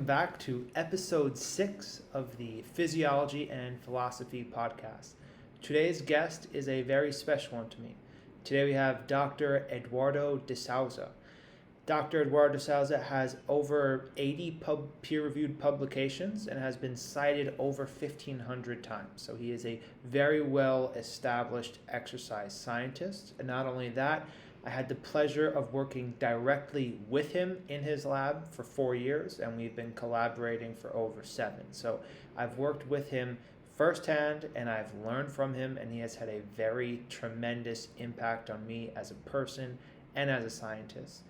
welcome back to episode 6 of the Physiology and Philosophy podcast. Today's guest is a very special one to me. Today we have Dr. Eduardo De Souza. Dr. Eduardo De Souza has over 80 peer-reviewed publications and has been cited over 1,500 times. So he is a very well-established exercise scientist. And not only that, I had the pleasure of working directly with him in his lab for 4 years, and we've been collaborating for over 7. So I've worked with him firsthand, and I've learned from him, and he has had a very tremendous impact on me as a person and as a scientist.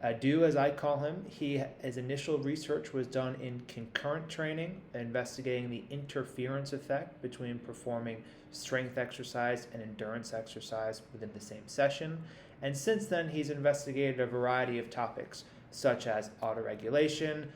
Edu, as I call him, his initial research was done in concurrent training, investigating the interference effect between performing strength exercise and endurance exercise within the same session. And since then, he's investigated a variety of topics, such as autoregulation,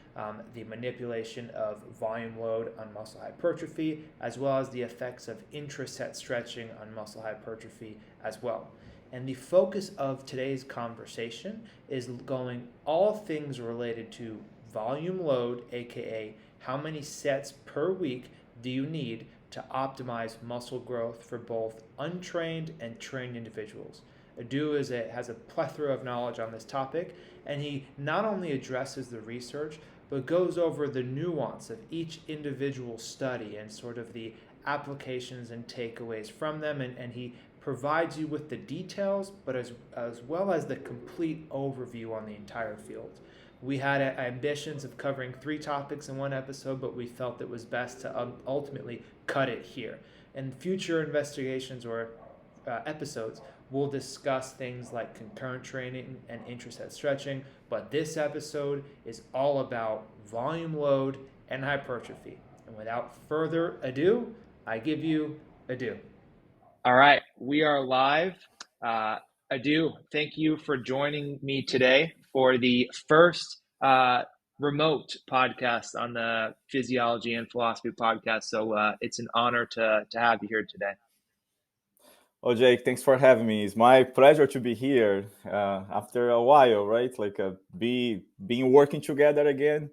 the manipulation of volume load on muscle hypertrophy, as well as the effects of intraset stretching on muscle hypertrophy as well. And the focus of today's conversation is going all things related to volume load, aka how many sets per week do you need to optimize muscle growth for both untrained and trained individuals. Edu has a plethora of knowledge on this topic, and he not only addresses the research, but goes over the nuance of each individual study and sort of the applications and takeaways from them, and he provides you with the details, but as well as the complete overview on the entire field. We had ambitions of covering 3 topics in one episode, but we felt it was best to ultimately cut it here. In future investigations or episodes, we'll discuss things like concurrent training and intraset stretching, but this episode is all about volume load and hypertrophy. And without further ado, I give you Edu. All right, we are live. Edu, thank you for joining me today for the first remote podcast on the Physiology and Philosophy podcast. So it's an honor to have you here today. Oh, Jake, thanks for having me. It's my pleasure to be here after a while, right? Being working together again,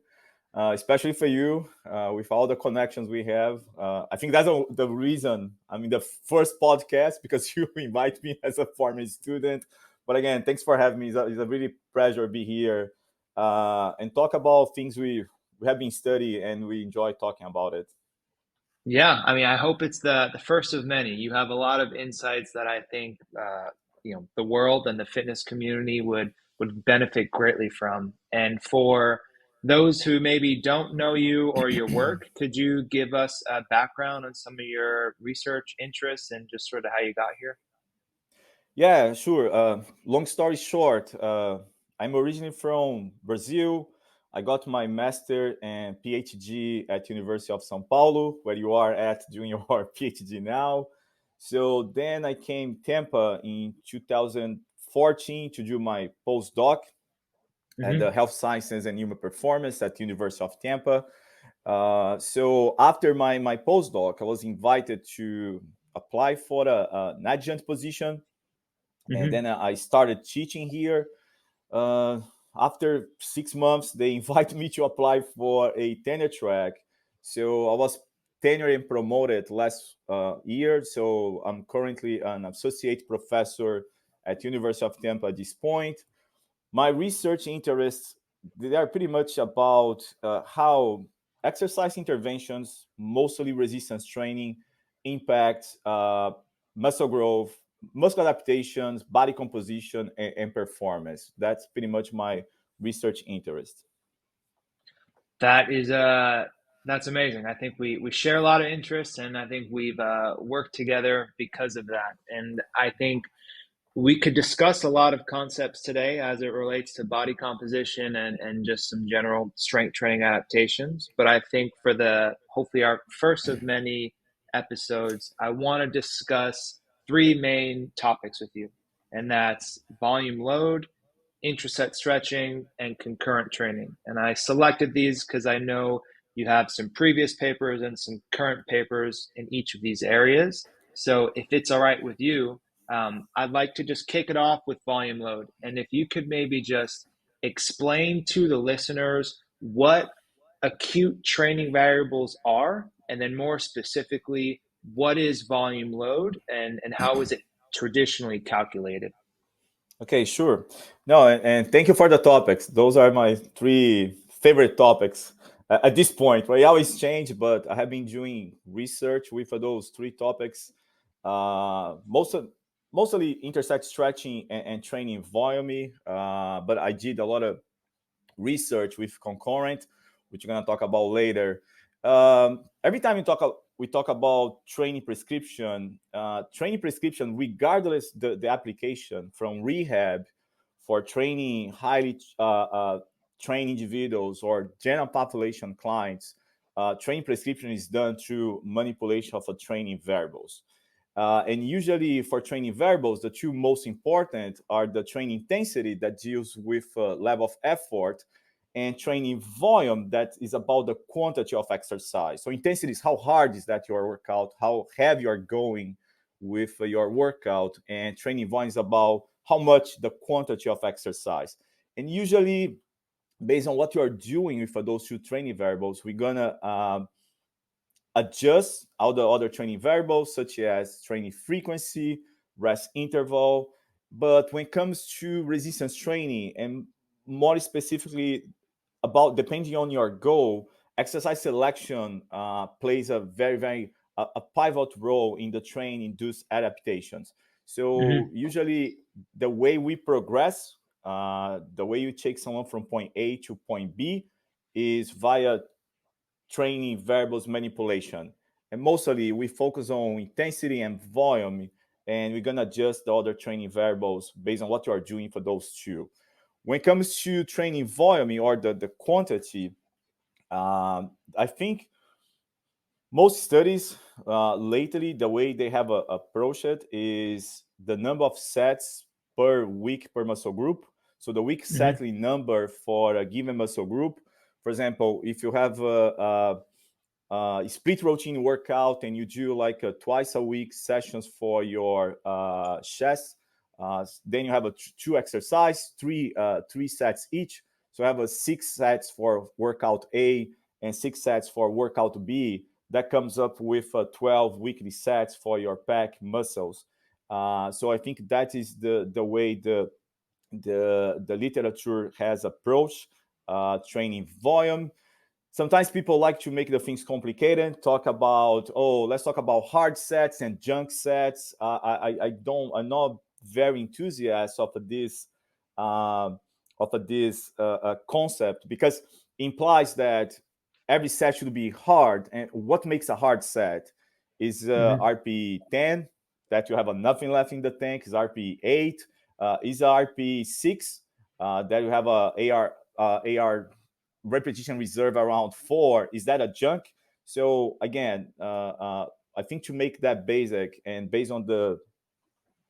especially for you, with all the connections we have. I think that's the reason I'm in the first podcast, because you invite me as a former student. But again, thanks for having me. It's a really pleasure to be here and talk about things we have been studying and we enjoy talking about it. Yeah, I mean, I hope it's the first of many. You have a lot of insights that I think the world and the fitness community would benefit greatly from. And for those who maybe don't know you or your work, could you give us a background on some of your research interests and just sort of how you got here? Yeah, sure. Long story short, I'm originally from Brazil. I got my master and Ph.D. at University of São Paulo, where you are at doing your Ph.D. now. So then I came Tampa in 2014 to do my postdoc at the Health Sciences and Human Performance at University of Tampa. So after my postdoc, I was invited to apply for an adjunct position, and then I started teaching here. After 6 months, they invited me to apply for a tenure track. So I was tenured and promoted last year. So I'm currently an associate professor at University of Tampa at this point. My research interests, they are pretty much about how exercise interventions, mostly resistance training, impact muscle growth, muscle adaptations, body composition, and performance. That's pretty much my research interest. That's amazing. I think we share a lot of interests, and I think we've worked together because of that. And I think we could discuss a lot of concepts today as it relates to body composition and just some general strength training adaptations. But I think for hopefully our first of many episodes, I want to discuss 3 main topics with you, and that's volume load, intraset stretching, and concurrent training. And I selected these because I know you have some previous papers and some current papers in each of these areas. So if it's all right with you, I'd like to just kick it off with volume load. And if you could maybe just explain to the listeners what acute training variables are, and then more specifically, what is volume load and how is it traditionally calculated? Okay, sure. No, and thank you for the topics. Those are my three favorite topics at this point. Right, I always change, but I have been doing research with those three topics. Most of mostly intersect stretching and training volume, but I did a lot of research with concurrent, which we're gonna talk about later. Every time we talk about training prescription, regardless the application, from rehab for training highly trained individuals or general population clients, training prescription is done through manipulation of training variables. And usually for training variables, the two most important are the training intensity that deals with level of effort, and training volume that is about the quantity of exercise. So intensity is how hard is that your workout, how heavy you're going with your workout, and training volume is about how much the quantity of exercise. And usually based on what you are doing with those two training variables, we're gonna adjust all the other training variables, such as training frequency, rest interval. But when it comes to resistance training, and more specifically about depending on your goal, exercise selection plays a very a pivotal role in the train induced adaptations. So Mm-hmm. usually the way we progress, the way you take someone from point A to point B, is via training variables manipulation. And mostly we focus on intensity and volume, and we're gonna adjust the other training variables based on what you are doing for those two. When it comes to training volume or the quantity, I think most studies lately, the way they have approached it is the number of sets per week per muscle group. So the week Mm-hmm. setting number for a given muscle group. For example, if you have a split routine workout and you do like a twice a week sessions for your chest, then you have a two exercise, three sets each. So I have a 6 sets for workout A and 6 sets for workout B. That comes up with 12 weekly sets for your pec muscles. So I think that is the way the literature has approached training volume. Sometimes people like to make the things complicated, talk about, oh, let's talk about hard sets and junk sets. I'm not very enthusiastic of this concept, because it implies that every set should be hard. And what makes a hard set is Mm-hmm. RP 10, that you have a nothing left in the tank, is RP 8, is RP 6, that you have a AR repetition reserve around 4. Is that a junk? So again, I think to make that basic, and based on the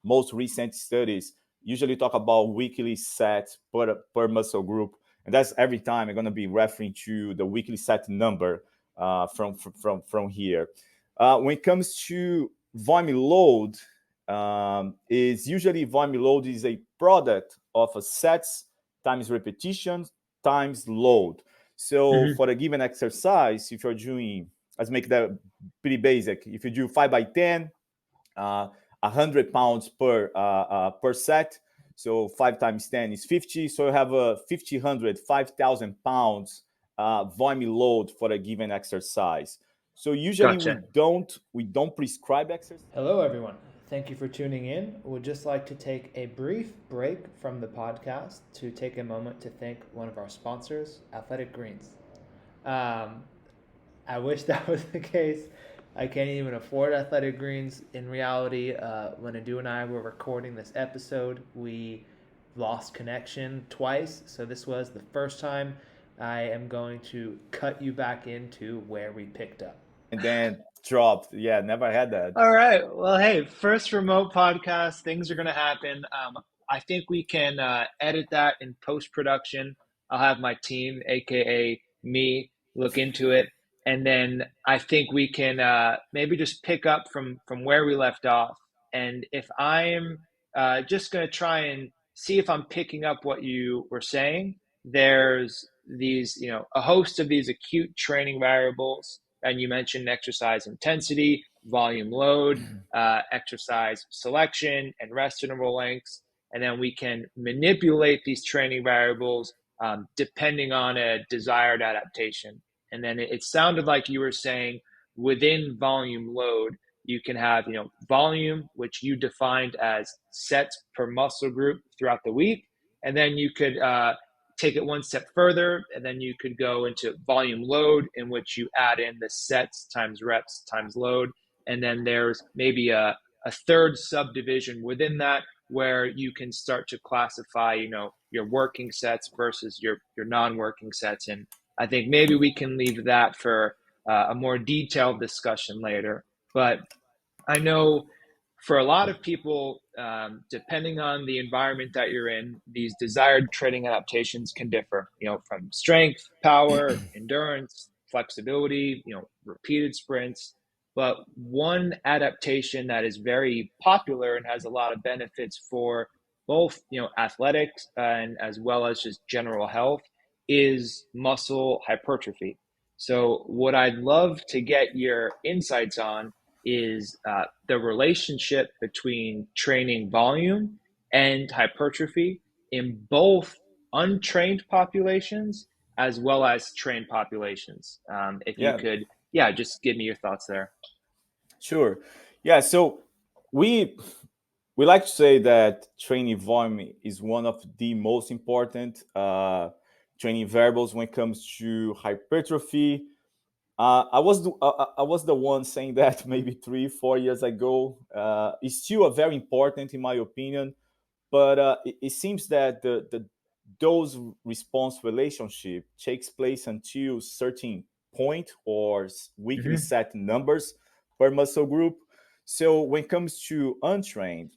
most recent studies, usually talk about weekly sets per muscle group, and that's every time I'm going to be referring to the weekly set number from here. When it comes to volume load, is usually volume load is a product of a sets times repetitions times load. So Mm-hmm. for a given exercise, if you're doing, let's make that pretty basic. If you do 5 by 10, 100 pounds per set. So 5 times 10 is 50. So you have a 5,000, 5,000 pounds volume load for a given exercise. So usually Gotcha. we don't prescribe exercise. Hello, everyone. Thank you for tuning in. Would just like to take a brief break from the podcast to take a moment to thank one of our sponsors, Athletic Greens. Um, I wish that was the case. I can't even afford Athletic Greens. In reality, when Adu and I were recording this episode, we lost connection twice. So this was the first time. I am going to cut you back into where we picked up. And then dropped. Yeah, never had that. All right. Well, hey, first remote podcast, things are going to happen. I think we can edit that in post production. I'll have my team, aka me, look into it, and then I think we can maybe just pick up from where we left off. And if I'm just going to try and see if I'm picking up what you were saying, these, a host of these acute training variables. And you mentioned exercise intensity, volume load, exercise selection, and rest interval lengths. And then we can manipulate these training variables depending on a desired adaptation. And then it sounded like you were saying within volume load, you can have, volume, which you defined as sets per muscle group throughout the week. And then you could take it one step further, and then you could go into volume load, in which you add in the sets times reps times load. And then there's maybe a third subdivision within that where you can start to classify, your working sets versus your non-working sets. And I think maybe we can leave that for a more detailed discussion later. But I know for a lot of people, depending on the environment that you're in, these desired training adaptations can differ, from strength, power, endurance, flexibility, repeated sprints. But one adaptation that is very popular and has a lot of benefits for both, athletics and as well as just general health is muscle hypertrophy. So what I'd love to get your insights on is the relationship between training volume and hypertrophy in both untrained populations as well as trained populations. If you Yeah, could, just give me your thoughts there. sure. Yeah, so we we like to say that training volume is one of the most important training variables when it comes to hypertrophy. I was the one saying that maybe 3 4 years ago. It's still a very important in my opinion, but it seems that the dose response relationship takes place until certain point or weekly Mm-hmm. set numbers per muscle group. So when it comes to untrained,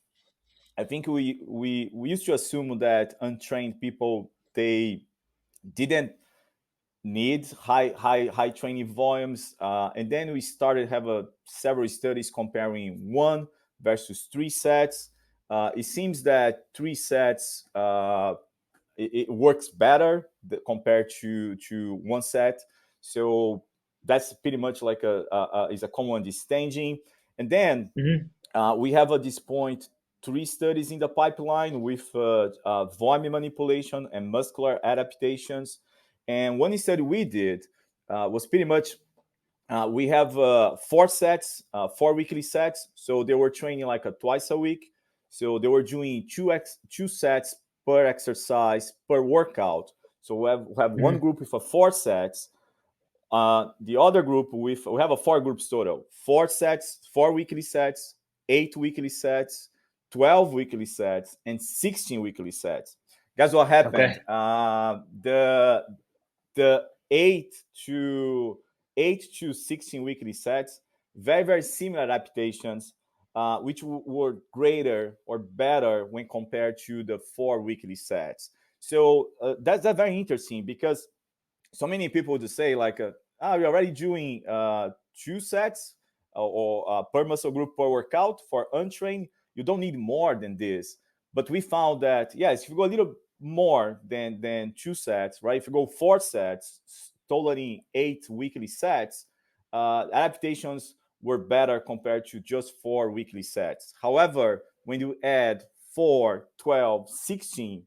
I think we used to assume that untrained people they didn't need high training volumes, and then we started have several studies comparing 1 versus 3 sets. It seems that 3 sets it works better compared to 1 set. So that's pretty much like is a common understanding. And then Mm-hmm. we have at this point 3 studies in the pipeline with volume manipulation and muscular adaptations. And one study we did was pretty much we have 4 sets, 4 weekly sets. So they were training like twice a week. So they were doing 2 sets per exercise per workout. So we have one Mm-hmm. group with 4 sets. The other group we have 4 groups total: 4 sets, 4 weekly sets, 8 weekly sets, 12 weekly sets, and 16 weekly sets. Guess what happened? Okay. The 8 to 16 weekly sets, very similar adaptations, which were greater or better when compared to the 4 weekly sets. So that's very interesting because so many people to say like, we're already doing 2 sets or per muscle group per workout for untrained. You don't need more than this. But we found that yes, if you go a little more than 2 sets, right? If you go 4 sets, totaling 8 weekly sets, adaptations were better compared to just 4 weekly sets. However, when you add 4, 12, 16,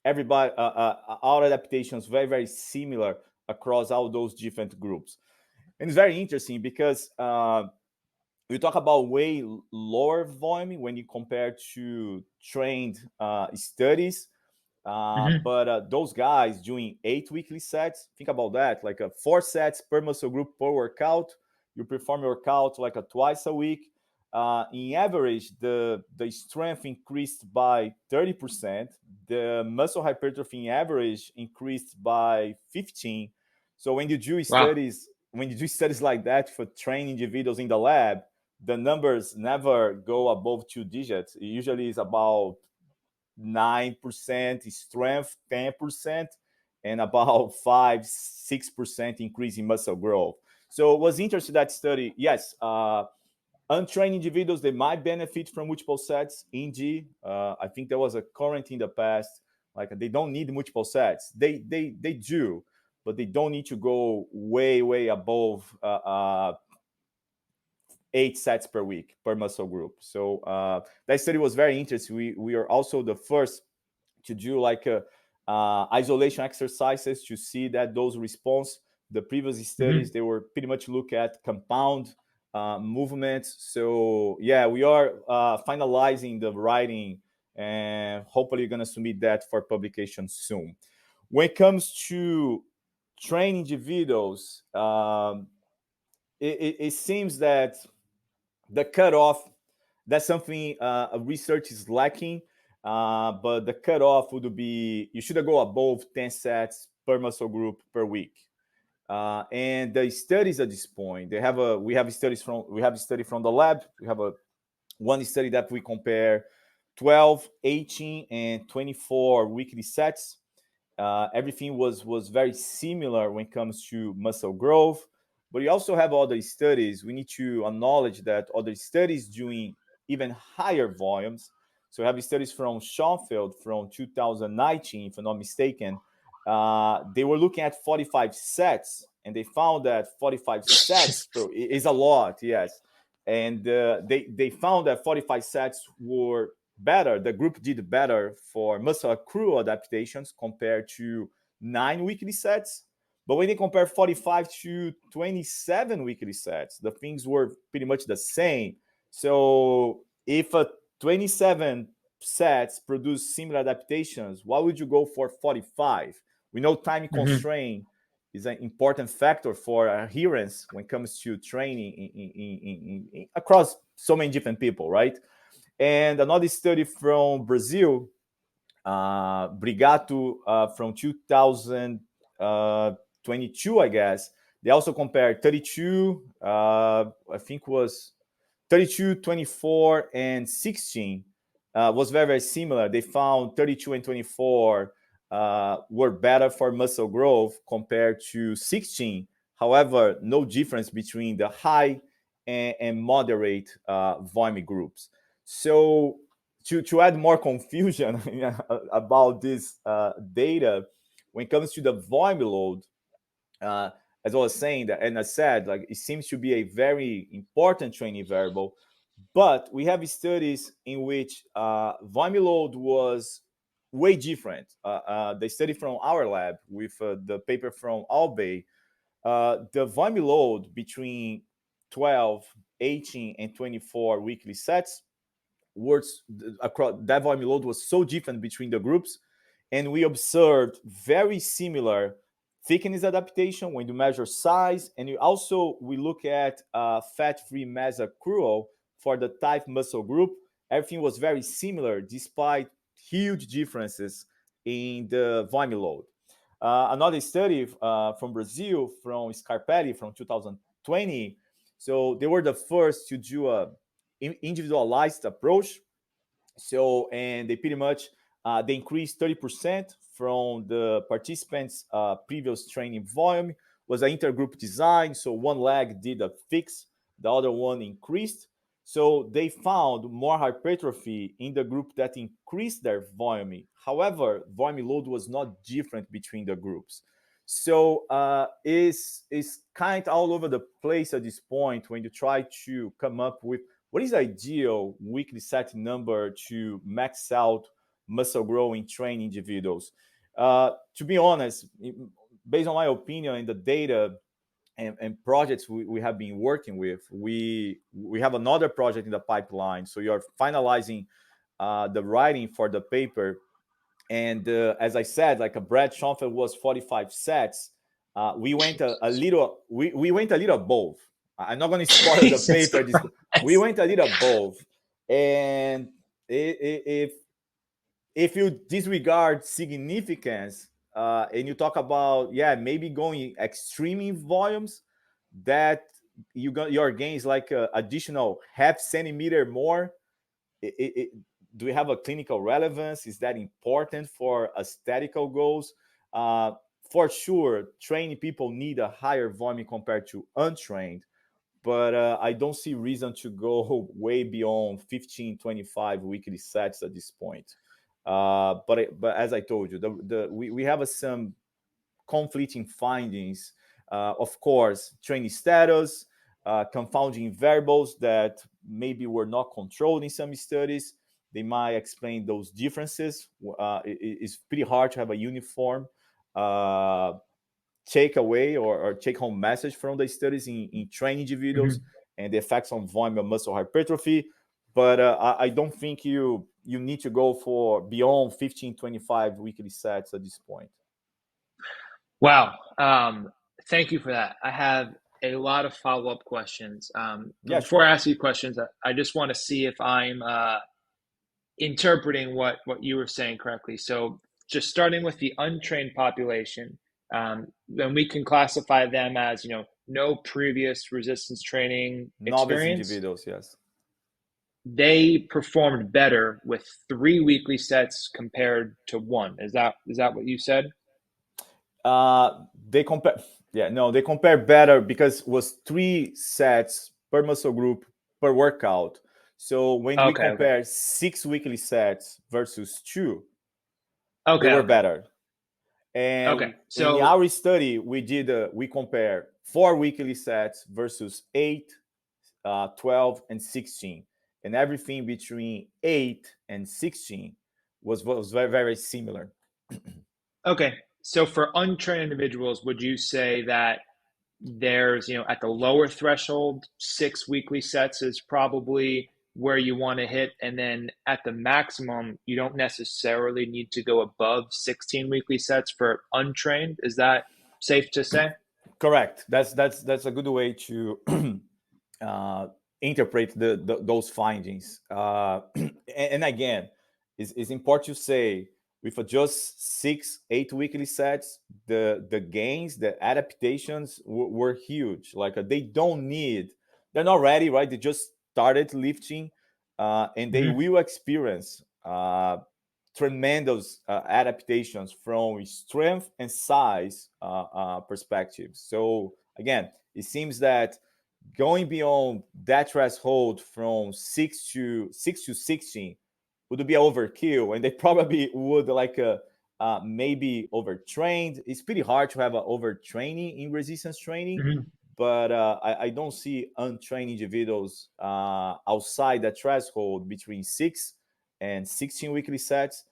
everybody our adaptations very similar across all those different groups. And it's very interesting because we talk about way lower volume when you compare to trained studies. Mm-hmm. But those guys doing 8 weekly sets, think about that, like 4 sets per muscle group per workout. You perform your workout like twice a week. In average, the strength increased by 30%. The muscle hypertrophy in average increased by 15. So Wow. when you do studies like that for trained individuals in the lab, the numbers never go above 2 digits. It usually is about 9% strength, 10%, and about 5-6% increase in muscle growth. So it was interesting that study. Yes, untrained individuals they might benefit from multiple sets. Indeed, I think there was a current in the past like they don't need multiple sets. They do, but they don't need to go way above 8 sets per week per muscle group. So that study was very interesting. We are also the first to do like isolation exercises to see that those response. The previous studies, they were pretty much look at compound movements. So yeah, we are finalizing the writing, and hopefully you're going to submit that for publication soon. When it comes to train individuals, it seems that the cutoff, that's something research is lacking. But the cutoff would be you should go above 10 sets per muscle group per week. And the studies at this point, we have a study from the lab. We have one study that we compare 12, 18, and 24 weekly sets. Everything was very similar when it comes to muscle growth. But you also have other studies. We need to acknowledge that other studies doing even higher volumes. So we have studies from Schoenfeld from 2019, if I'm not mistaken. They were looking at 45 sets, and they found that 45 sets is a lot, yes. And they found that 45 sets were better. The group did better for muscle accrual adaptations compared to 9 weekly sets. But when they compare 45 to 27 weekly sets, the things were pretty much the same. So if a 27 sets produce similar adaptations, why would you go for 45? We know time constraint is an important factor for adherence when it comes to training across so many different people, right? And another study from Brazil, Brigato, from 2022, I guess. They also compared 32, I think was 32, 24, and 16 was very similar. They found 32 and 24 were better for muscle growth compared to 16. However, no difference between the high and moderate volume groups. So to add more confusion about this data, when it comes to the volume load, as I was saying, that, and I said, like it seems to be a very important training variable. But we have studies in which volume load was way different. The study from our lab with the paper from Albay, the volume load between 12, 18, and 24 weekly sets was across that volume load was so different between the groups, and we observed very similar thickness adaptation when you measure size, and we look at fat-free mass accrual for the type muscle group. Everything was very similar despite huge differences in the volume load. Another study from Brazil, from Scarpelli from 2020. So they were the first to do a individualized approach. So, and they pretty much they increased 30% from the participants' previous training volume. Was an intergroup design, so one leg did a fix, the other one increased. So they found more hypertrophy in the group that increased their volume. However, volume load was not different between the groups. So it's kind of all over the place at this point when you try to come up with what is the ideal weekly set number to max out muscle growing train individuals. To be honest, based on my opinion and the data and projects we have been working with, we have another project in the pipeline. So you are finalizing the writing for the paper. And as I said, like a Brad Schoenfeld was 45 sets. We went a little. We went a little above. I'm not going to spoil the paper. We went a little above, and if you disregard significance and you talk about maybe going extreme in volumes, that your gain is like additional half centimeter more. Do we have a clinical relevance? Is that important for aesthetical goals? For sure, trained people need a higher volume compared to untrained, but I don't see reason to go way beyond 15, 25 weekly sets at this point. But as I told you, we have some conflicting findings. Of course, training status, confounding variables that maybe were not controlled in some studies. They might explain those differences. It's pretty hard to have a uniform takeaway or take home message from the studies in trained individuals and the effects on volume and muscle hypertrophy. But I don't think you need to go for beyond 15, 25 weekly sets at this point. Wow. Thank you for that. I have a lot of follow-up questions. But Yeah, before sure. I ask you questions, I just want to see if I'm interpreting what you were saying correctly. So just starting with the untrained population, then we can classify them as, no previous resistance training Novice experience. individuals, yes. They They performed better with 3 weekly sets compared to one. Is that what you said? They compare, yeah, no, they compare better because it was 3 sets per muscle group per workout. So when we Okay, okay. compare 6 weekly sets versus 2, they Okay, were okay. better. Okay. And in So our study, we compare 4 weekly sets versus 8, 12, and 16, and everything between 8 and 16 was very, very similar. okay. So for untrained individuals, would you say that there's, at the lower threshold, 6 weekly sets is probably where you want to hit, and then at the maximum, you don't necessarily need to go above 16 weekly sets for untrained. Is that safe to say? Correct. That's a good way to uh, interpret those findings. And again, it's important to say with just 6, 8 weekly sets, the gains, the adaptations were huge. Like they don't need, they're not ready, right? They just started lifting, and they Hmm. will experience tremendous adaptations from strength and size perspectives. So again, it seems that going beyond that threshold from 6 to 16 would be overkill, and they probably would maybe overtrained. It's pretty hard to have an overtraining in resistance training, Hmm. but I don't see untrained individuals outside that threshold between 6 and 16 weekly sets.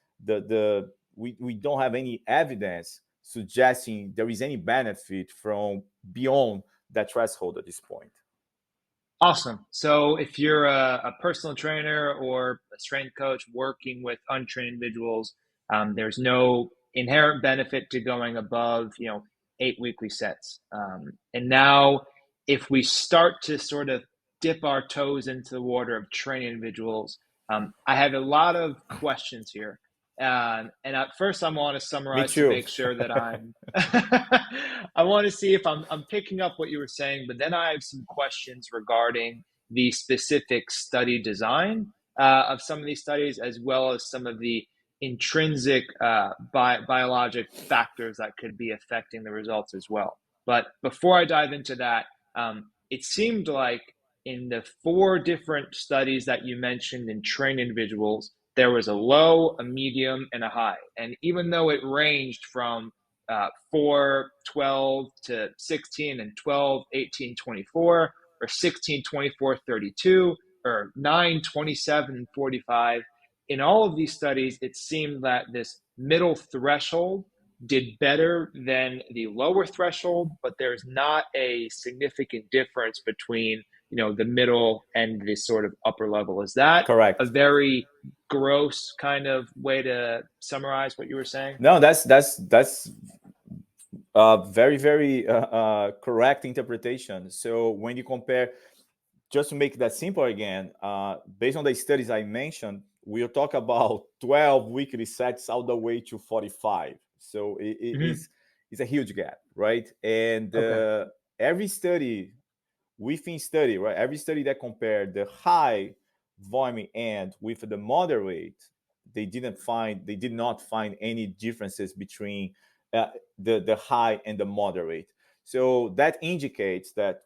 We don't have any evidence suggesting there is any benefit from beyond that threshold at this point. Awesome. So if you're a personal trainer or a strength coach working with untrained individuals, there's no inherent benefit to going above, 8 weekly sets. And now, if we start to sort of dip our toes into the water of training individuals, I have a lot of questions here. And at first, I want to Me summarize to too. make sure that I'm. I want to see if I'm picking up what you were saying, but then I have some questions regarding the specific study design of some of these studies, as well as some of the intrinsic biologic factors that could be affecting the results as well. But before I dive into that, it seemed like in the 4 different studies that you mentioned in trained individuals, there was a low, a medium, and a high. And even though it ranged from 4, 12 to 16 and 12, 18, 24, or 16, 24, 32, or 9, 27, and 45. In all of these studies, it seemed that this middle threshold did better than the lower threshold, but there's not a significant difference between, the middle and the sort of upper level. Is that a Correct. very gross kind of way to summarize what you were saying? No, that's very, very correct interpretation. So when you compare, just to make that simple again, based on the studies I mentioned, we'll talk about 12 weekly sets all the way to 45. So Hmm. it's a huge gap, right? And Okay. every study within study, right? Every study that compared the high volume end with the moderate, they did not find any differences between the high and the moderate. So that indicates that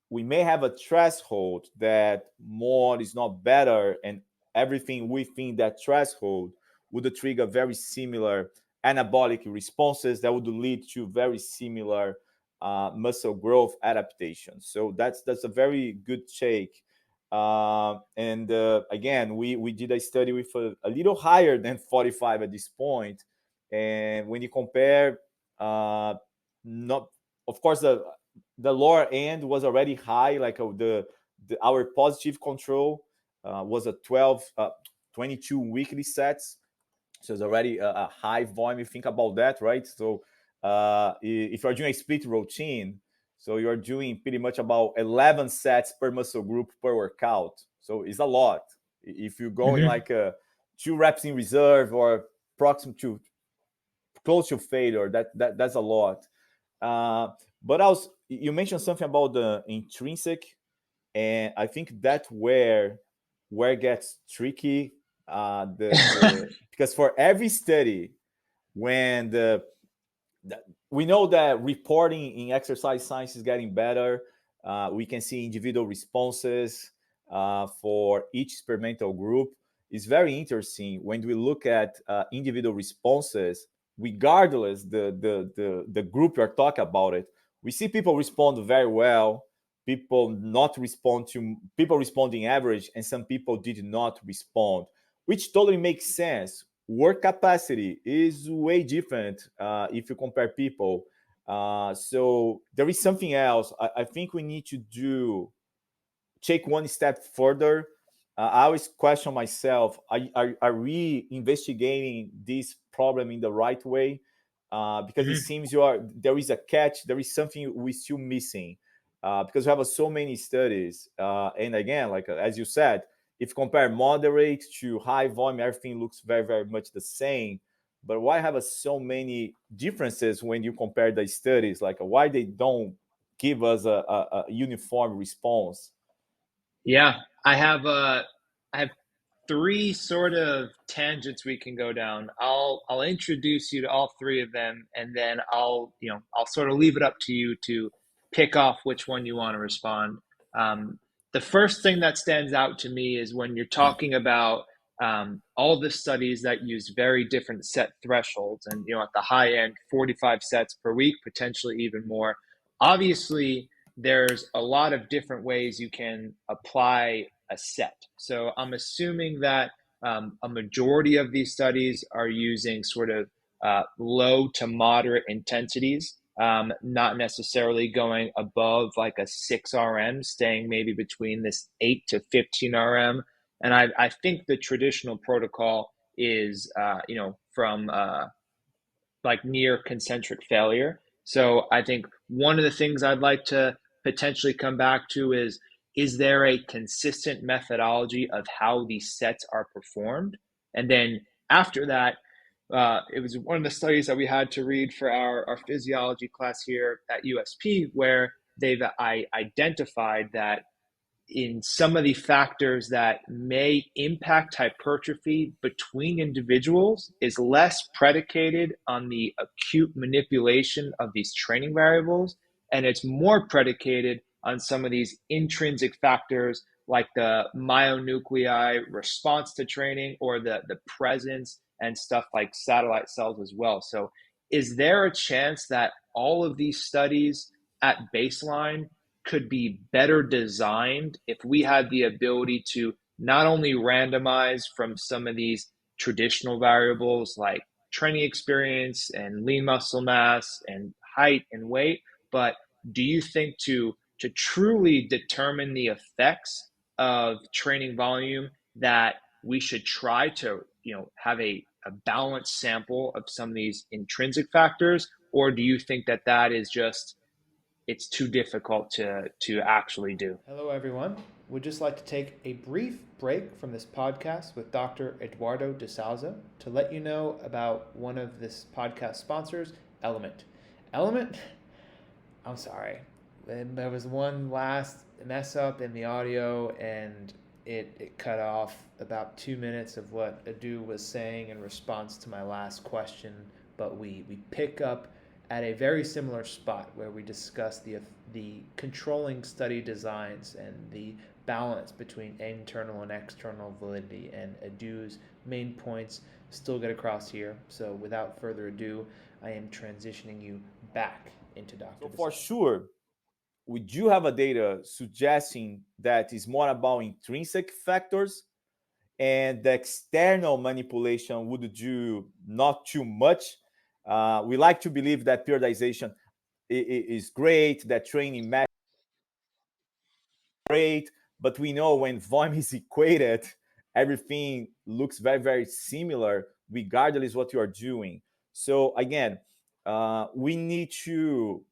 we may have a threshold that more is not better, and everything within that threshold would trigger very similar anabolic responses that would lead to very similar muscle growth adaptations. So that's a very good take. And again, we did a study with a little higher than 45 at this point. And when you compare, not of course the lower end was already high, like our positive control was a 22 weekly sets, so it's already a high volume. You think about that, right? So if you're doing a split routine, so you're doing pretty much about 11 sets per muscle group per workout. So it's a lot. If you're going Mm-hmm. like 2 reps in reserve or proximate to close to failure, that's a lot. But you mentioned something about the intrinsic, and I think that's where it gets tricky. The because for every study, when we know that reporting in exercise science is getting better. We can see individual responses for each experimental group. It's very interesting when we look at individual responses, regardless the group you're talking about it. We see people respond very well, people responding average, and some people did not respond, which totally makes sense. Work capacity is way different if you compare people. So there is something else. I think we need to take one step further. I always question myself: are we investigating this problem in the right way? Because it Mm-hmm. seems there is a catch. There is something we're still missing. Because we have so many studies, and again, like as you said, if you compare moderate to high volume, everything looks very, very much the same. But why have so many differences when you compare the studies? Like why they don't give us a uniform response? Yeah, I have three sort of tangents we can go down. I'll introduce you to all three of them, and then I'll sort of leave it up to you to pick off which one you want to respond. Um, the first thing that stands out to me is when you're talking about all the studies that use very different set thresholds, and at the high end, 45 sets per week, potentially even more. Obviously, there's a lot of different ways you can apply a set. So I'm assuming that a majority of these studies are using sort of low to moderate intensities, not necessarily going above like a 6 RM, staying maybe between this 8 to 15 RM. And I think the traditional protocol is, from like near concentric failure. So I think one of the things I'd like to potentially come back to is there a consistent methodology of how these sets are performed? And then after that, it was one of the studies that we had to read for our physiology class here at USP, where they've identified that in some of the factors that may impact hypertrophy between individuals is less predicated on the acute manipulation of these training variables, and it's more predicated on some of these intrinsic factors like the myonuclei response to training or the presence and stuff like satellite cells as well. So is there a chance that all of these studies at baseline could be better designed if we had the ability to not only randomize from some of these traditional variables like training experience and lean muscle mass and height and weight, but do you think to truly determine the effects of training volume that we should try to have a balanced sample of some of these intrinsic factors, or do you think that that is just it's too difficult to actually do? Hello, everyone. We'd just like to take a brief break from this podcast with Dr. Eduardo De Souza to let you know about one of this podcast sponsors, Element. Element, I'm sorry. There was one last mess up in the audio, and it cut off about 2 minutes of what Adu was saying in response to my last question. But we pick up at a very similar spot where we discuss the controlling study designs and the balance between internal and external validity, and Edu's main points still get across here. So without further ado, I am transitioning you back into Dr. So De for Souza. sure, we do have a data suggesting that is more about intrinsic factors, and the external manipulation would do not too much. We like to believe that periodization is great, that training matters great, but we know when volume is equated, everything looks very, very similar, regardless what you are doing. So again, we need to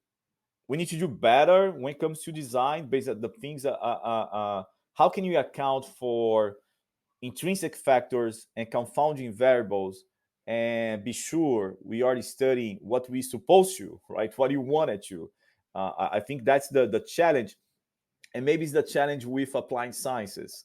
do better when it comes to design based on the things. How can you account for intrinsic factors and confounding variables and be sure we are studying what we supposed to, right? What you wanted to. I think that's the challenge, and maybe it's the challenge with applying sciences.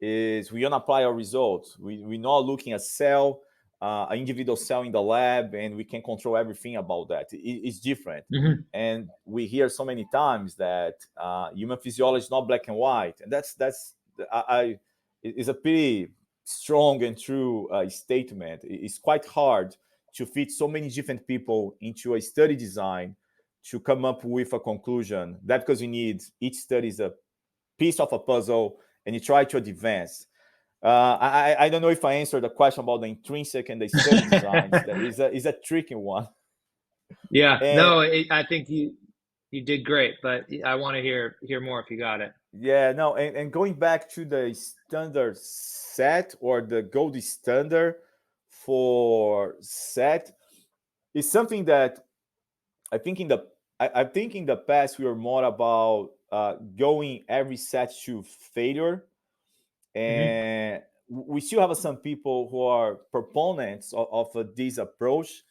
Is we don't apply our results. We're not looking at cell, an individual cell in the lab, and we can control everything about that. It's different. Mm-hmm. And we hear so many times that human physiology is not black and white, and that's is a pretty strong and true statement. It's quite hard to fit so many different people into a study design to come up with a conclusion. That because you need each study is a piece of a puzzle, and you try to advance. I don't know if I answered the question about the intrinsic and the study designs. That is a tricky one. Yeah, And no, I think you did great, but I want to hear more if you got it. yeah, no, and going back to the standard set or the gold standard for set is something that I think in the I think in the past we were more about going every set to failure, Mm-hmm. and we still have some people who are proponents of this approach.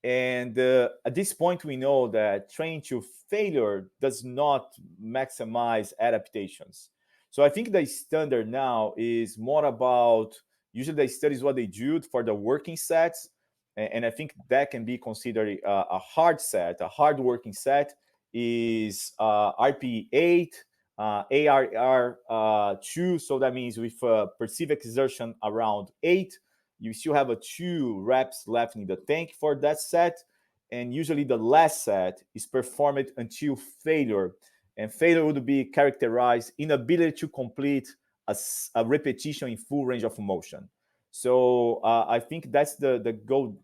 And at this point, we know that training to failure does not maximize adaptations. So I think the standard now is more about usually they studies what they do for the working sets, and I think that can be considered a hard set. A hard working set is RP8, ARR2. So that means with perceived exertion around 8, you still have a 2 reps left in the tank for that set. And usually the last set is performed until failure. And failure would be characterized inability to complete a repetition in full range of motion. So I think that's the gold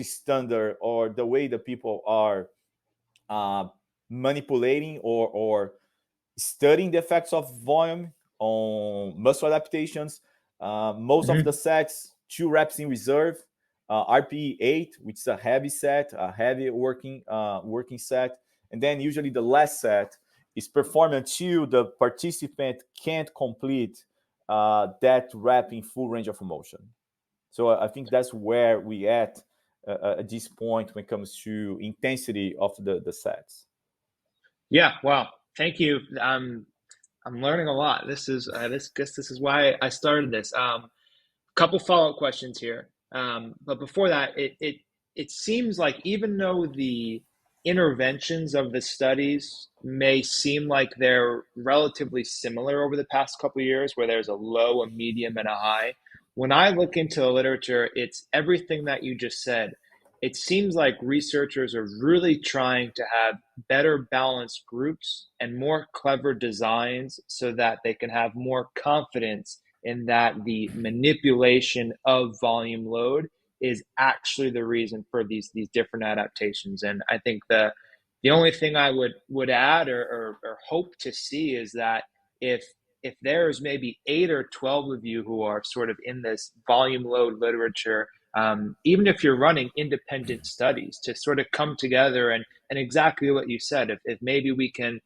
standard, or the way that people are uh, manipulating or studying the effects of volume on muscle adaptations. Most of the Mm-hmm. sets, 2 reps in reserve, RPE 8, which is a heavy set, a heavy working set, and then usually the last set is performed until the participant can't complete that rep in full range of motion. So I think that's where we at this point when it comes to intensity of the sets. Yeah, wow. Thank you. I'm learning a lot. This is why I started this. Couple follow-up questions here. But before that, it seems like even though the interventions of the studies may seem like they're relatively similar over the past couple of years, where there's a low, a medium, and a high, when I look into the literature, it's everything that you just said. It seems like researchers are really trying to have better balanced groups and more clever designs so that they can have more confidence in that the manipulation of volume load is actually the reason for these different adaptations. And I think the only thing I would add or hope to see is that if if there's maybe 8 or 12 of you who are sort of in this volume load literature, even if you're running independent studies, to sort of come together and exactly what you said, if maybe we can,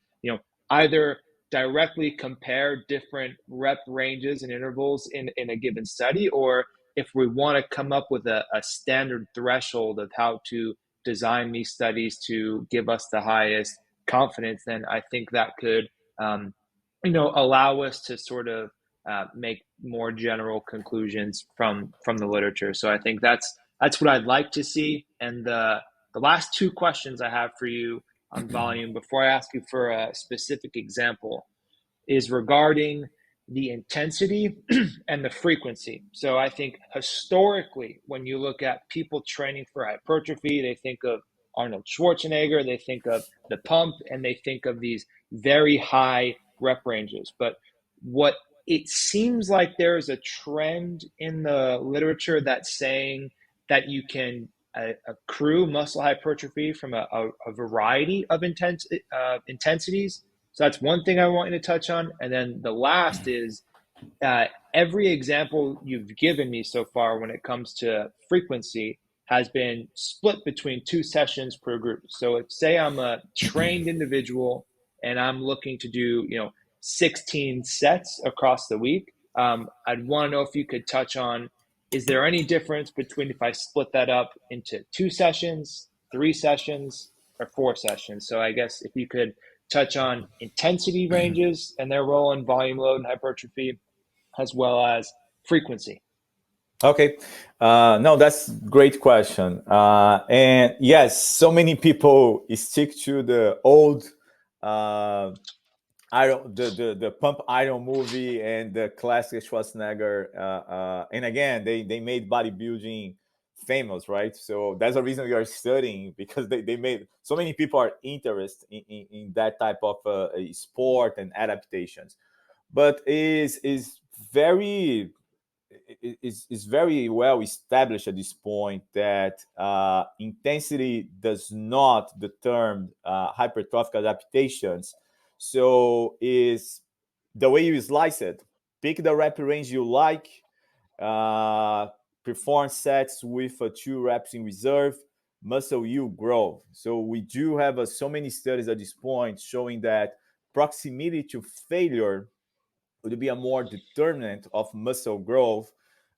either directly compare different rep ranges and intervals in a given study, or if we want to come up with a standard threshold of how to design these studies to give us the highest confidence, then I think that could, um, allow us to sort of make more general conclusions from the literature. So I think that's what I'd like to see. And The last two questions I have for you on volume before I ask you for a specific example is regarding the intensity and the frequency. So I think historically, when you look at people training for hypertrophy, they think of Arnold Schwarzenegger, they think of the pump, and they think of these very high rep ranges. But what it seems like there is a trend in the literature that's saying that you can accrue muscle hypertrophy from a variety of intensities. So that's one thing I want you to touch on. And then the last is every example you've given me so far when it comes to frequency has been split between 2 sessions per group. So if say I'm a trained individual and I'm looking to do 16 sets across the week, I'd want to know if you could touch on, is there any difference between if I split that up into 2 sessions, 3 sessions, or 4 sessions? So I guess if you could touch on intensity ranges and their role in volume load and hypertrophy, as well as frequency. Okay. No, that's great question. And yes, so many people stick to the old the Pump Iron movie and the classic Schwarzenegger. And again, they made bodybuilding famous, right? So that's the reason we are studying, because they made so many people are interested in that type of sport and adaptations. But is very is very well established at this point that intensity does not determine hypertrophic adaptations. So is the way you slice it. Pick the rep range you like. Uh, Perform sets with 2 reps in reserve. Muscle yield grow. So we do have so many studies at this point showing that proximity to failure would be a more determinant of muscle growth.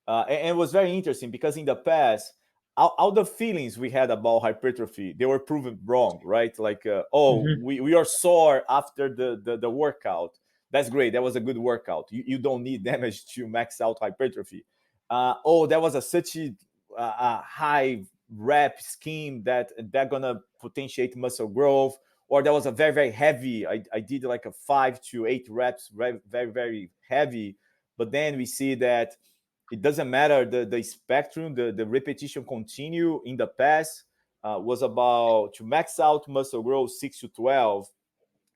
And it was very interesting because in the past, all the feelings we had about hypertrophy, they were proven wrong, right? Like, Mm-hmm. we are sore after the workout. That's great. That was a good workout. You don't need damage to max out hypertrophy. That was such a high rep scheme that gonna potentiate muscle growth, or that was a very very heavy. I did like a 5 to 8 reps, very very very heavy. But then we see that it doesn't matter the spectrum, the repetition continue in the past was about to max out muscle growth 6 to 12.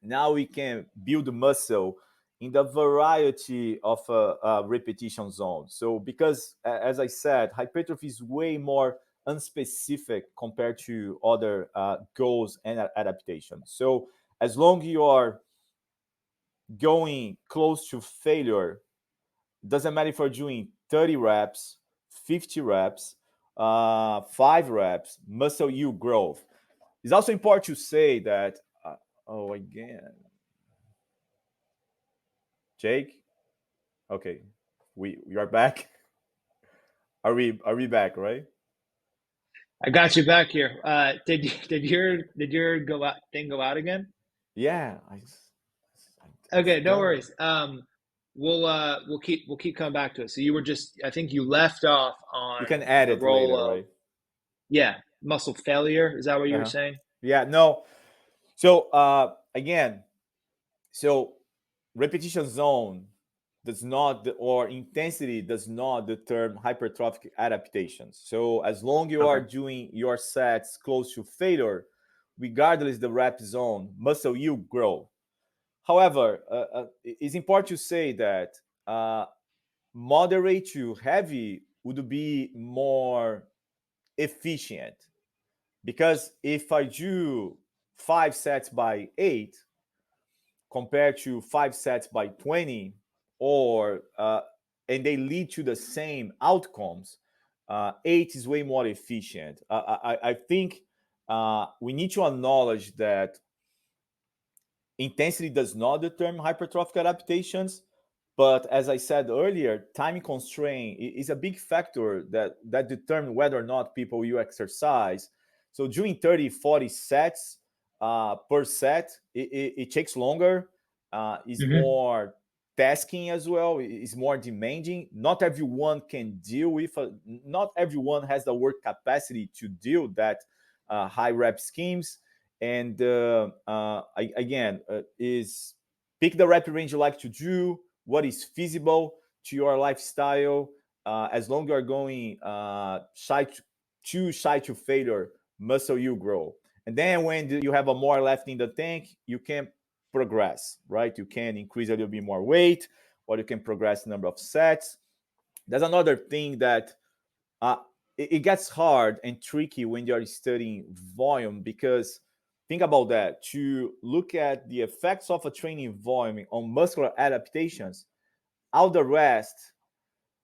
Now we can build muscle in the variety of repetition zones. So because, as I said, hypertrophy is way more unspecific compared to other goals and adaptations. So as long as you are going close to failure, doesn't matter if you're doing 30 reps, 50 reps, 5 reps, muscle yield growth. It's also important to say that, again, Jake. Okay, we are back. Are we back? Right? I got you back here. Did your thing go out again? Yeah. I Okay, no swear. worries. We'll keep coming back to it. So you were just, I think you left off You on can add the it role later, of, right? yeah, muscle failure. Is that what you were Uh-huh. saying? Yeah. No. So again, so repetition zone does not, or intensity does not determine hypertrophic adaptations. So as long you are Okay. doing your sets close to failure, regardless the rep zone, muscle yield grow. However, it's important to say that moderate to heavy would be more efficient, because if I do 5 sets by 8 compared to 5 sets by 20, or and they lead to the same outcomes, 8 is way more efficient. I think we need to acknowledge that intensity does not determine hypertrophic adaptations, but as I said earlier, time constraint is a big factor that determines whether or not people will exercise. So doing 30, 40 sets per set, it takes longer, is Mm-hmm. more tasking as well, is more demanding. Not everyone can deal with, not everyone has the work capacity to deal that high rep schemes. And again, is pick the rep range you like to do, what is feasible to your lifestyle. As long as you're going shy to failure, muscle you grow. And then when you have a more left in the tank, you can progress, right? You can increase a little bit more weight, or you can progress the number of sets. There's another thing that uh, it gets hard and tricky when you're studying volume, because think about that. To look at the effects of a training volume on muscular adaptations, all the rest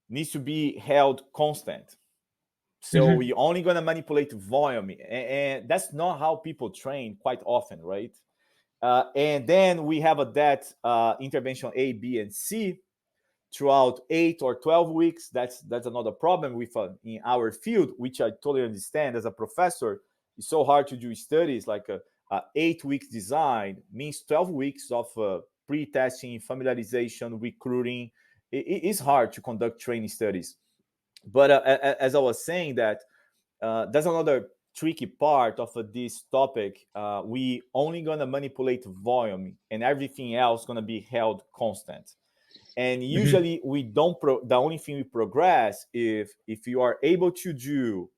needs to be held constant. So Mm-hmm. you're only going to manipulate volume, and that's not how people train quite often, right? And then we have that intervention A, B, and C throughout 8 or 12 weeks. That's another problem with in our field, which I totally understand. As a professor, it's so hard to do studies like a 8 weeks design means 12 weeks of pre-testing, familiarization, recruiting. It's hard to conduct training studies. But as I was saying, that that's another tricky part of this topic. We only gonna manipulate volume, and everything else gonna be held constant. And Mm-hmm. usually we don't the only thing we progress if you are able to do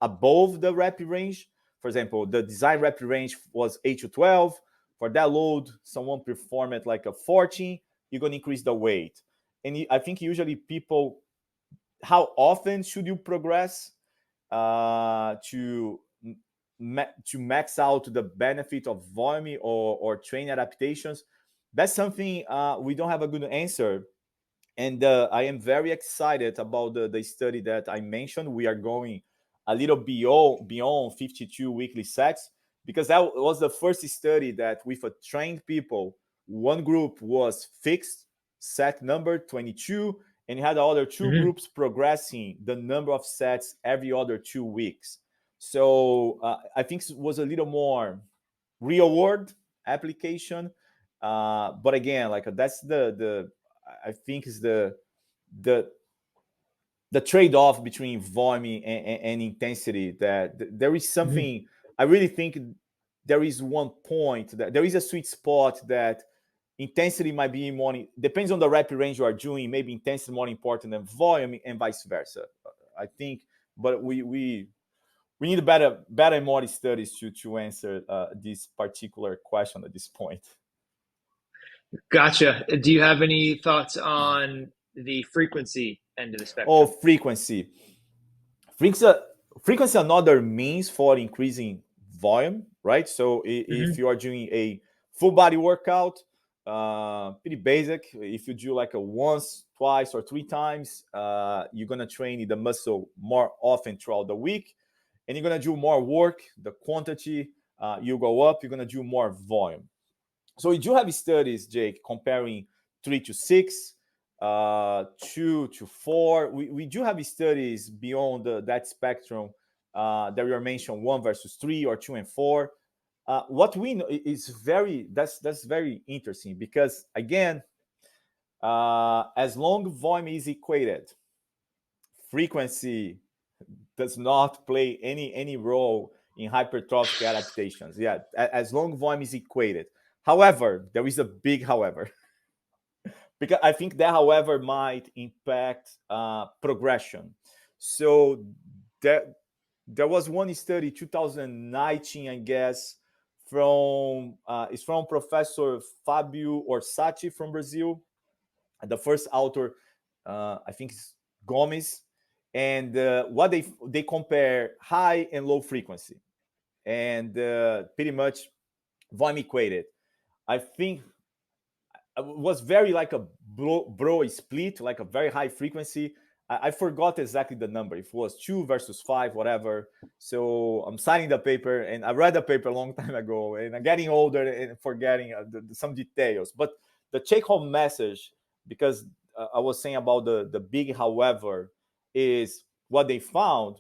above the rep range. For example, the design rep range was 8 to 12. For that load, someone performed at like a 14, you're going to increase the weight. And I think usually people, how often should you progress to to max out the benefit of volume or train adaptations? That's something we don't have a good answer. And I am very excited about the study that I mentioned. We are going a little beyond 52 weekly sets, because that was the first study that with a trained people, one group was fixed set number 22, and you had the other two Mm-hmm. groups progressing the number of sets every other 2 weeks. So I think it was a little more real world application. But again, like that's the I think is the the trade-off between volume and intensity. That there is Mm-hmm. something I really think there is one point that there is a sweet spot that intensity might be more, depends on the rep range you are doing, maybe intensity more important than volume, and vice versa, I think. But we need better and more studies to answer this particular question at this point. Gotcha. Do you have any thoughts on the frequency end of the Oh, spectrum? frequency. Frequency another means for increasing volume, right? So if Mm-hmm. you are doing a full body workout, pretty basic. If you do like a once, twice, or 3 times, you're gonna train the muscle more often throughout the week, and you're gonna do more work. The quantity you go up. You're gonna do more volume. So we do have studies, Jake, comparing 3 to 6, 2 to 4. We do have studies beyond that spectrum that we are mentioned, 1 versus 3 or 2 and 4. What we know is that's very interesting, because again, as long volume is equated, frequency does not play any role in hypertrophic adaptations. Yeah, as long volume is equated. However, there is a big however, because I think that however might impact progression. So there, there was one study 2019, I guess, from it's from Professor Fábio Orsatti from Brazil. The first author, I think, is Gomes, and what they compare high and low frequency, and pretty much volume equated. I think it was very like a bro split, like a very high frequency. I forgot exactly the number. If it was 2 versus 5, whatever. So I'm signing the paper, and I read the paper a long time ago, and I'm getting older and forgetting some details. But the take-home message, because I was saying about the big however, is what they found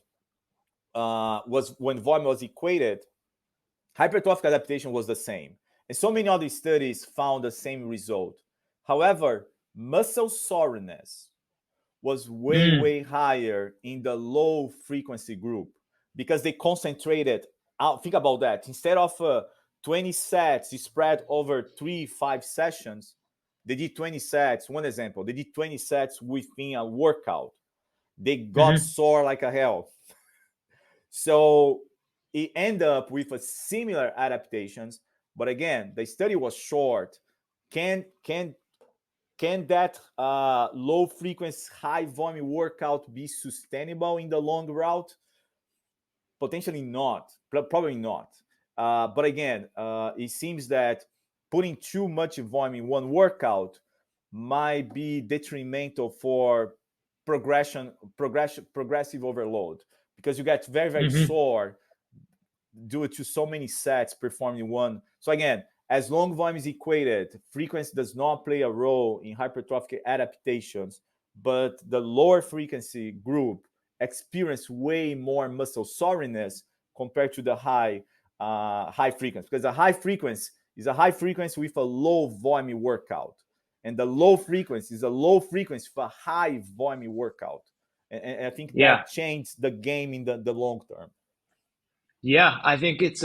was when volume was equated, hypertrophic adaptation was the same. And so many other studies found the same result. However, muscle soreness was way, Mm. way higher in the low frequency group, because they concentrated think about that. Instead of 20 sets spread over 3-5 sessions, they did 20 sets. One example, they did 20 sets within a workout. They got Mm-hmm. sore like a hell. So it ended up with a similar adaptations. But again, the study was short. Can that low frequency, high volume workout be sustainable in the long route? Potentially not, probably not. But again, it seems that putting too much volume in one workout might be detrimental for progressive overload, because you get very, very Mm-hmm. sore due to so many sets performed in one. So again, as long volume is equated, frequency does not play a role in hypertrophic adaptations, but the lower frequency group experience way more muscle soreness compared to the high frequency, because the high frequency is a high frequency with a low volume workout, and the low frequency is a low frequency for a high volume workout. And I think Yeah. that changed the game in the long term. Yeah. I think that's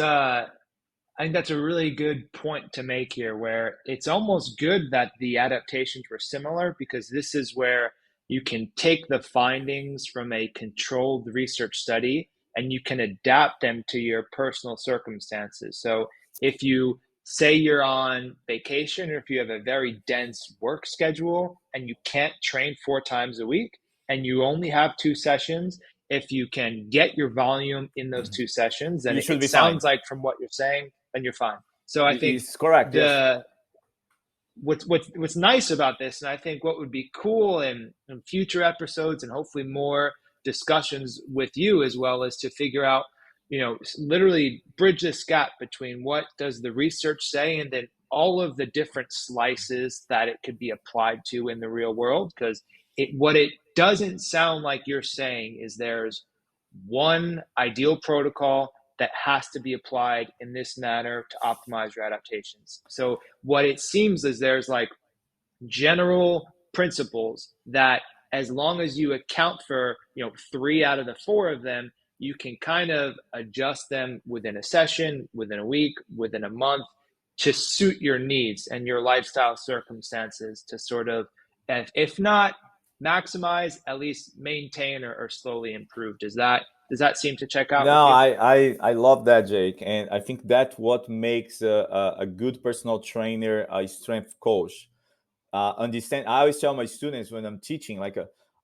a really good point to make here, where it's almost good that the adaptations were similar, because this is where you can take the findings from a controlled research study and you can adapt them to your personal circumstances. So if you say you're on vacation, or if you have a very dense work schedule and you can't train 4 times a week and you only have 2 sessions, if you can get your volume in those 2 sessions, then You it, should it be fine. sounds like, from what you're saying, then you're fine. So I think It's correct. Yes. the what's nice about this, and I think what would be cool in future episodes and hopefully more discussions with you as well, is to figure out, literally bridge this gap between what does the research say and then all of the different slices that it could be applied to in the real world. Because what it doesn't sound like you're saying is there's one ideal protocol that has to be applied in this manner to optimize your adaptations. So what it seems is there's like general principles that, as long as you account for 3 out of the 4 of them, you can kind of adjust them within a session, within a week, within a month, to suit your needs and your lifestyle circumstances, to sort of, if not maximize, at least maintain or slowly improve. Does that seem to check out with No, you? I love that, Jake, and I think that's what makes a good personal trainer a strength coach. Understand? I always tell my students when I'm teaching, like,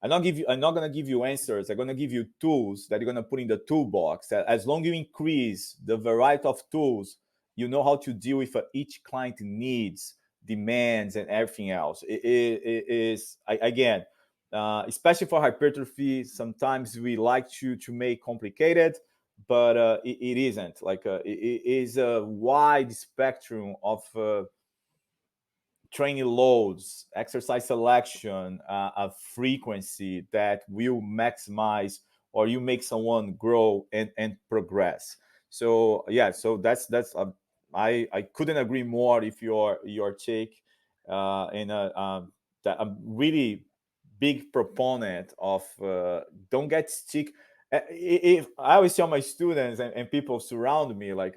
I'm not gonna give you answers. I'm gonna give you tools that you're gonna put in the toolbox. As long as you increase the variety of tools, you know how to deal with each client needs, demands, and everything else. It is, again, especially for hypertrophy. Sometimes we like to make complicated, but it isn't. Like, it is a wide spectrum of training loads, exercise selection, a frequency that will maximize or you make someone grow and progress. So yeah, so that's I couldn't agree more if your take, and that I'm really big proponent of don't get stick. If I always tell my students and people surround me, like,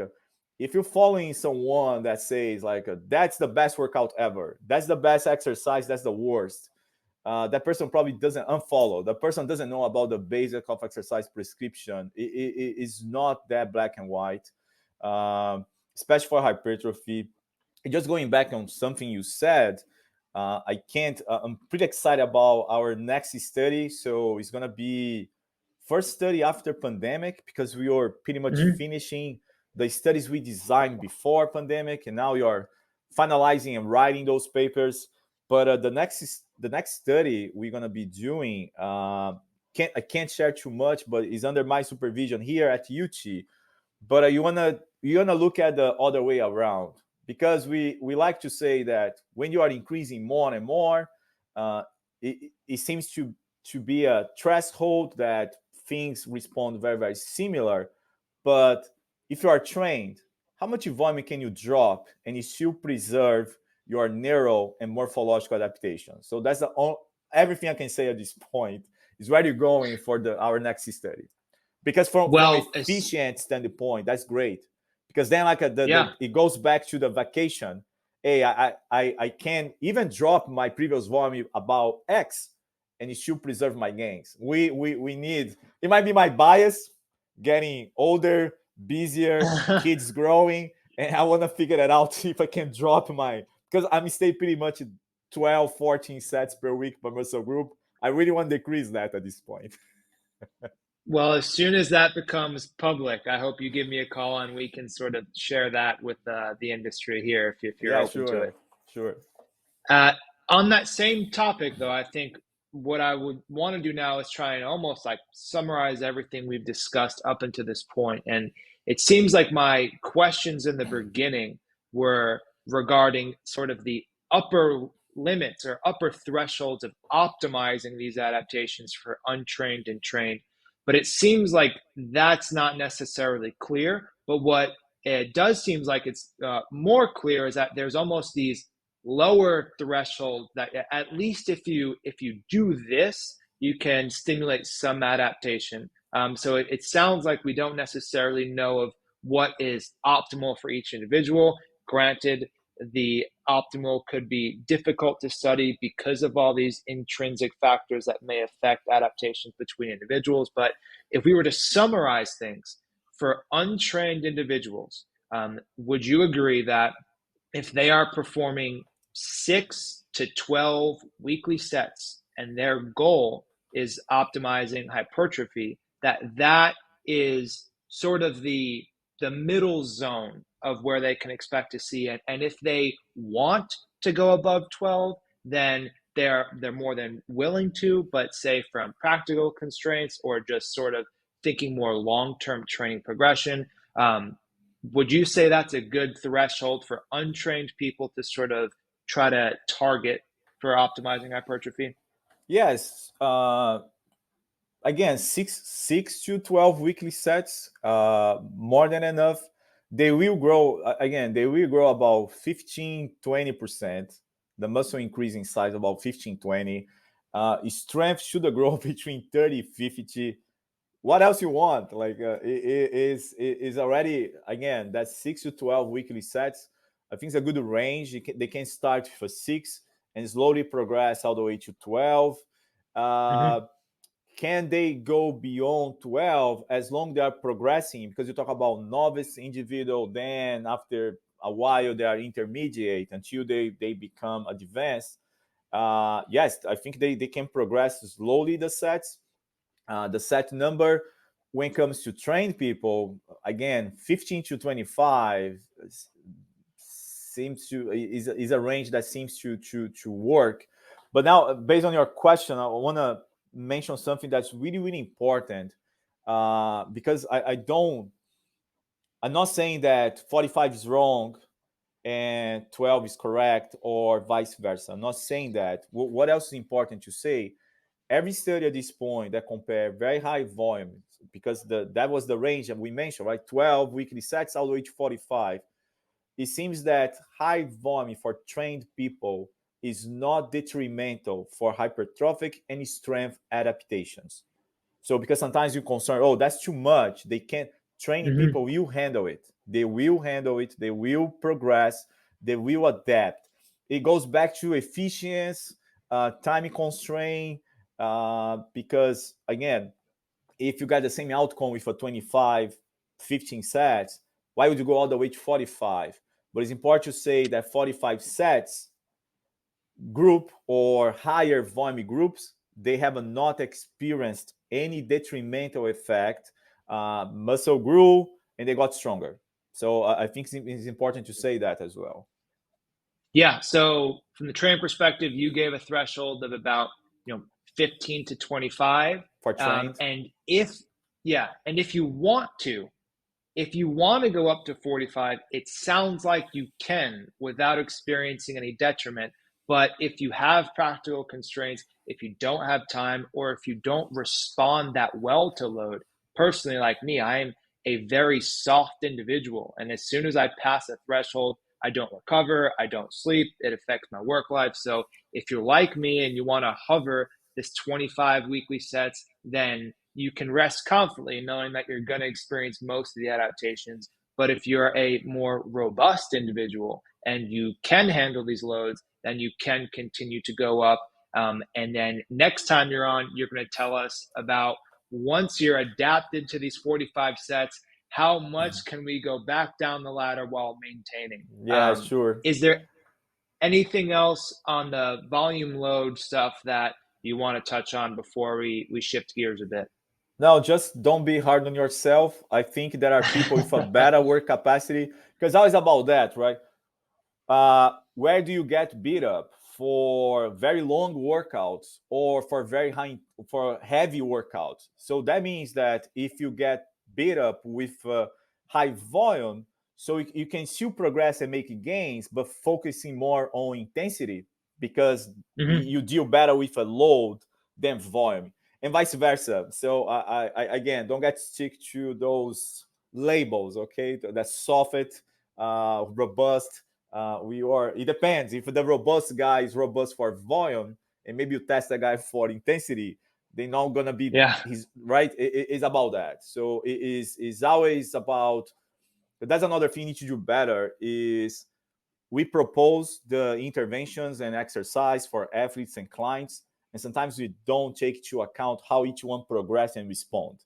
if you're following someone that says like that's the best workout ever, that's the best exercise, that's the worst, that person probably doesn't unfollow. The person doesn't know about the basic of exercise prescription. It is not that black and white, especially for hypertrophy. Just going back on something you said, I can't. I'm pretty excited about our next study. So it's gonna be first study after pandemic, because we are pretty much Mm-hmm. finishing the studies we designed before pandemic, and now we are finalizing and writing those papers. But the next study we're gonna be doing, I can't share too much, but it's under my supervision here at UT. But you wanna look at the other way around, because we like to say that when you are increasing more and more, it seems to be a threshold that things respond very, very similar. But if you are trained, how much volume can you drop and you still preserve your neural and morphological adaptation? So that's everything I can say at this point. Is where you're going for our next study. Because from Well, efficient standpoint, that's great. Because then yeah. it goes back to the vacation. Hey, I can even drop my previous volume about X and it should preserve my gains. We need, it might be my bias, getting older, busier, kids growing, and I want to figure that out if I can drop my, because I'm stay pretty much 12, 14 sets per week per muscle group. I really want to decrease that at this point. Well, as soon as that becomes public, I hope you give me a call and we can sort of share that with the industry here if you're Yeah, open to it. sure, sure. Uh, on that same topic, though, I think what I would want to do now is try and almost like summarize everything we've discussed up until this point. And it seems like my questions in the beginning were regarding sort of the upper limits or upper thresholds of optimizing these adaptations for untrained and trained. But it seems like that's not necessarily clear. But what it does seems like it's more clear is that there's almost these lower threshold that at least if you do this, you can stimulate some adaptation. So it sounds like we don't necessarily know of what is optimal for each individual. Granted, the optimal could be difficult to study because of all these intrinsic factors that may affect adaptations between individuals. But if we were to summarize things for untrained individuals, would you agree that if they are performing 6 to 12 weekly sets and their goal is optimizing hypertrophy, that is sort of the middle zone of where they can expect to see it. And if they want to go above 12, then they're more than willing to, but say from practical constraints or just sort of thinking more long-term training progression, would you say that's a good threshold for untrained people to sort of try to target for optimizing hypertrophy? Yes. Again, six to 12 weekly sets, more than enough. They will grow, again, they will grow about 15-20%. The muscle increase in size about 15-20. Strength should grow between 30-50. What else you want? Like it is already, again, that's 6 to 12 weekly sets. I think it's a good range. They can start for 6 and slowly progress all the way to 12. Mm-hmm. uh, can they go beyond 12 as long they are progressing? Because you talk about novice individual, then after a while they are intermediate until they become advanced. Yes, I think they can progress slowly the sets. The set number when it comes to trained people, again, 15 to 25 seems to is a range that seems to work. But now, based on your question, I want to mention something that's really really important, because I don't. I'm not saying that 45 is wrong and 12 is correct or vice versa. I'm not saying that. What else is important to say? Every study at this point that compare very high volumes, because that was the range that we mentioned, right? 12 weekly sets all the way to 45. It seems that high volume for trained people is not detrimental for hypertrophic and strength adaptations. So because sometimes you're concerned, oh, that's too much. They can't. Training Mm-hmm. people will handle it. They will handle it. They will progress. They will adapt. It goes back to efficiency, time constraint, because again, if you got the same outcome with a 25, 15 sets, why would you go all the way to 45? But it's important to say that 45 sets group or higher volume groups, they have not experienced any detrimental effect. Muscle grew and they got stronger. So I think it's important to say that as well. Yeah. So from the train perspective, you gave a threshold of about 15 to 25. For trained, And if you want to, go up to 45, it sounds like you can without experiencing any detriment. But if you have practical constraints, if you don't have time, or if you don't respond that well to load, personally, like me, I am a very soft individual. And as soon as I pass a threshold, I don't recover, I don't sleep, it affects my work life. So if you're like me and you want to hover this 25 weekly sets, then you can rest confidently knowing that you're going to experience most of the adaptations. But if you're a more robust individual and you can handle these loads, then you can continue to go up. And then next time you're on, you're going to tell us about, once you're adapted to these 45 sets, how much can we go back down the ladder while maintaining? Yeah, sure. Is there anything else on the volume load stuff that you want to touch on before we shift gears a bit? No, just don't be hard on yourself. I think there are people with a better work capacity, because always about that, right? Where do you get beat up for very long workouts or for for heavy workouts? So that means that if you get beat up with high volume, so you can still progress and make gains, but focusing more on intensity because Mm-hmm. you deal better with a load than volume, and vice versa. So I again, don't get stick to those labels, okay? That's soft, robust. It depends. If the robust guy is robust for volume, and maybe you test the guy for intensity, they're not gonna be Yeah. his right. It's about that. So is always about. But that's another thing you need to do better. Is we propose the interventions and exercise for athletes and clients, and sometimes we don't take into account how each one progress and respond.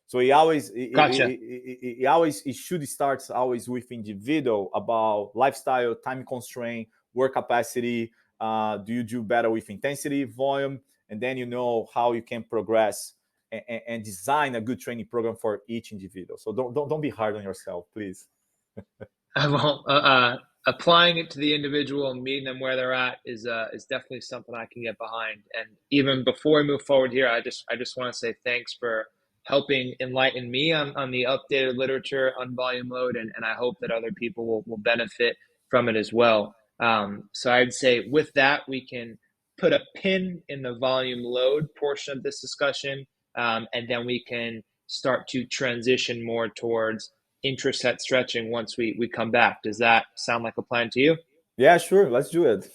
So Gotcha. it should start always with individual about lifestyle, time constraint, work capacity. Do you do better with intensity, volume, and then you know how you can progress and design a good training program for each individual. So don't be hard on yourself, please. Well, applying it to the individual and meeting them where they're at is definitely something I can get behind. And even before we move forward here, I just want to say thanks for helping enlighten me on the updated literature on volume load, and I hope that other people will benefit from it as well. So I'd say with that, we can put a pin in the volume load portion of this discussion, and then we can start to transition more towards intraset stretching once we come back. Does that sound like a plan to you? Yeah, sure. Let's do it.